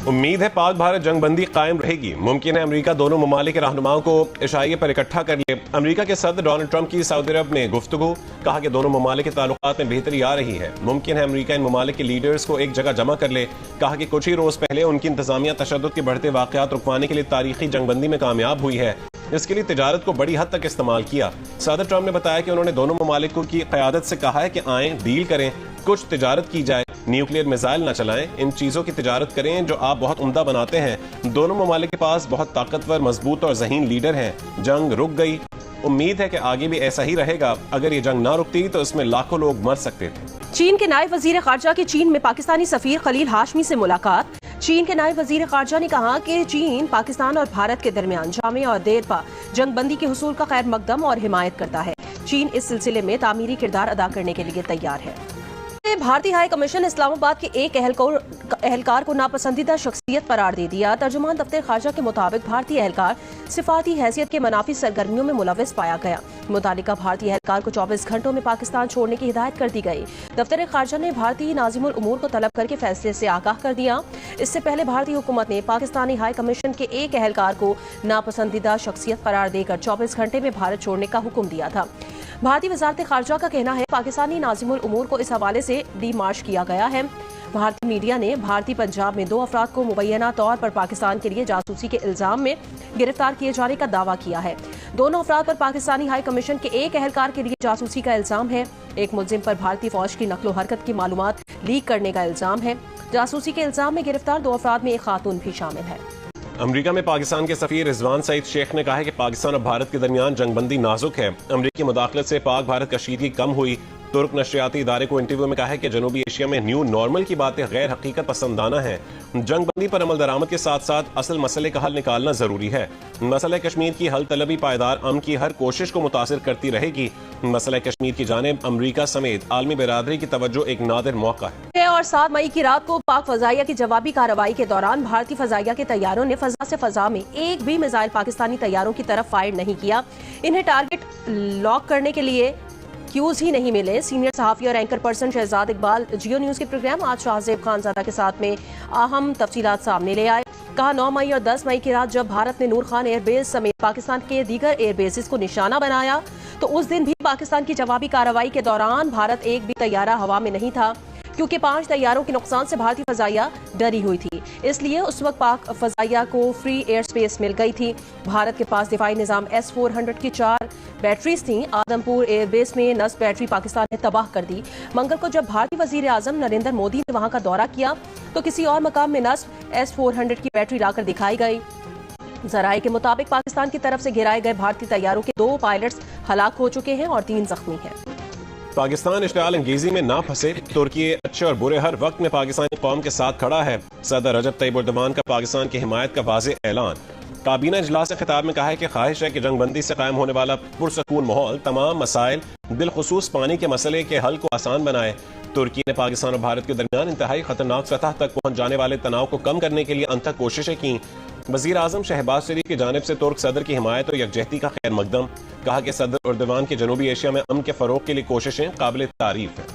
उम्मीद है पाक भारत जंगबंदी कायम रहेगी। मुमकिन है अमेरिका दोनों ममालिक के रहनुमाओं को इशाइये पर इकट्ठा कर ले। अमेरिका के सदर डोनाल्ड ट्रंप की सऊदी अरब में गुफ्तगू, कहा कि दोनों ममालिक के ताल्लुकात में बेहतरी आ रही है। मुमकिन है अमेरिका इन ममालिक के लीडर्स को एक जगह जमा कर ले। कहा कि कुछ ही रोज पहले उनकी इंतजामिया तशद्दुद के बढ़ते वाकयात रुकवाने के लिए तारीखी जंगबंदी में कामयाब हुई है। इसके लिए तिजारत को बड़ी हद तक इस्तेमाल किया। सदर ट्रंप ने बताया कि उन्होंने दोनों ममालिकों की क़यादत से कहा है कि आएं, डील करें, कुछ तिजारत की जाए, न्यूक्लियर मिसाइल न चलाएं, इन चीजों की तिजारत करें जो आप बहुत उम्दा बनाते हैं। दोनों ममालिक के पास बहुत ताकतवर, मजबूत और ज़हीन लीडर हैं। जंग रुक गई, उम्मीद है कि आगे भी ऐसा ही रहेगा। अगर ये जंग ना रुकती तो इसमें लाखों लोग मर सकते थे। चीन के नायब वजीर खारजा की चीन में पाकिस्तानी सफीर खलील हाशमी से मुलाकात। चीन के नायब वजीर खारजा ने कहा कि चीन पाकिस्तान और भारत के दरमियान जामे और देरपा जंगबंदी के हुसूल का खैर मकदम और हिमायत करता है। चीन इस सिलसिले में तामीरी किरदार अदा करने के लिए तैयार है। भारतीय हाई कमीशन इस्लामाबाद के एक एहलकार को नापसंदीदा शख्सियत करार दे दिया। तर्जुमान दफ्तर खारजा के मुताबिक भारतीय एहलकार सिफाती हैसियत के मनाफी सरगर्मियों में मुलविस पाया गया। मुतालिका भारतीय एहलकार को 24 घंटों में पाकिस्तान छोड़ने की हिदायत कर दी गई। दफ्तर खारजा ने भारतीय नाज़िमुल उमूर को तलब करके फैसले से आगाह कर दिया। इससे पहले भारतीय हुकूमत ने पाकिस्तानी हाई कमीशन के एक एहलकार को नापसंदीदा शख्सियत करार देकर 24 घंटे में भारत छोड़ने का हुक्म दिया था। भारतीय वजारत खारजा का कहना है पाकिस्तानी नाज़िमुल उमूर को इस हवाले से डीमार्श किया गया है। भारतीय मीडिया ने भारतीय पंजाब में 2 अफराद को मुबैना तौर पर पाकिस्तान के लिए जासूसी के इल्जाम में गिरफ्तार किए जाने का दावा किया है। दोनों अफराद पर पाकिस्तानी हाई कमीशन के एक एहलकार के लिए जासूसी का इल्जाम है। एक मुल्जिम पर भारतीय फौज की नकलो हरकत की मालूमात लीक करने का इल्जाम है। जासूसी के इल्जाम में गिरफ्तार 2 अफराद में एक खातून भी शामिल है। अमेरिका में पाकिस्तान के सफीर रिजवान सईद शेख ने कहा है कि पाकिस्तान और भारत के दरमियान जंगबंदी नाजुक है। अमेरिकी मुदाखलत से पाक भारत कशीदगी कम हुई। तुर्क नशरियाती इदारे को इंटरव्यू में कहा है कि जनूबी एशिया में न्यू नॉर्मल की बातें गैर हकीकत पसंदाना है। जंगबंदी पर अमल दरामद के साथ साथ असल मसले का हल निकालना जरूरी है। मसला कश्मीर की हल तलबी पायदार अमन की हर कोशिश को मुतासिर करती रहेगी। मसला कश्मीर की जानिब अमरीका समेत आलमी बिरादरी की तवज्जो एक नादिर मौका है। और 7 मई की रात को पाक फजाइया की जवाबी कार्रवाई के दौरान भारतीय फजाइया के तैयारों ने फजा से फजा में एक भी मिसाइल पाकिस्तानी तैयारों की तरफ फायर नहीं किया। इन्हें टारगेट लॉक करने के लिए क्यूज ही नहीं मिले। सीनियर सहाफी और एंकर पर्सन शहजाद इकबाल जियो न्यूज के प्रोग्राम आज शाहजेब खानजादा के साथ में अहम तफसीलात सामने ले आए। कहा 9 मई और 10 मई की रात जब भारत ने नूर खान एयरबेस समेत पाकिस्तान के दीगर एयरबेसेस को निशाना बनाया तो उस दिन भी पाकिस्तान की जवाबी कार्रवाई के दौरान भारत एक भी तैयारा हवा में नहीं था, क्योंकि 5 तैयारों के नुकसान से भारतीय फजाइया डरी हुई थी। इसलिए उस वक्त पाक फजाइया को फ्री एयर स्पेस मिल गई थी। भारत के पास दिफाई निजाम S-400 की 4 बैटरीज थीं। आदमपुर एयरबेस में नस्ब बैटरी पाकिस्तान ने तबाह कर दी। मंगल को जब भारतीय वजीर आजम नरेंद्र मोदी ने वहां का दौरा किया तो किसी और मकाम में नस्ब S-400 की बैटरी लाकर दिखाई गई। जराये के मुताबिक पाकिस्तान की तरफ से गिराए गए भारतीय तैयारों के 2 पायलट्स हलाक हो चुके हैं और 3 जख्मी हैं। पाकिस्तान इश्तिआल अंगेजी में ना फंसे। तुर्की अच्छे और बुरे हर वक्त में पाकिस्तानी कौम के साथ खड़ा है। सदर रजब तैयब एर्दोगान का पाकिस्तान की हिमायत का वाज़ेह ऐलान। काबीना इजलास खिताब में कहा है कि ख्वाहिश है कि जंगबंदी से कायम होने वाला पुरसकून माहौल तमाम मसाइल बिलखुसूस पानी के मसले के हल को आसान बनाए। तुर्की ने पाकिस्तान और भारत के दरमियान इंतहाई खतरनाक सतह तक पहुंच जाने वाले तनाव को कम करने के लिए अनथक कोशिशें की। वजीर आजम शहबाज शरीफ की जानिब से तुर्क सदर की हिमायत और यकजहती का खैर मकदम। कहा कि सदर एर्दोगान के जनूबी एशिया में अमन के फरोग के लिए कोशिशें काबिल तारीफ है।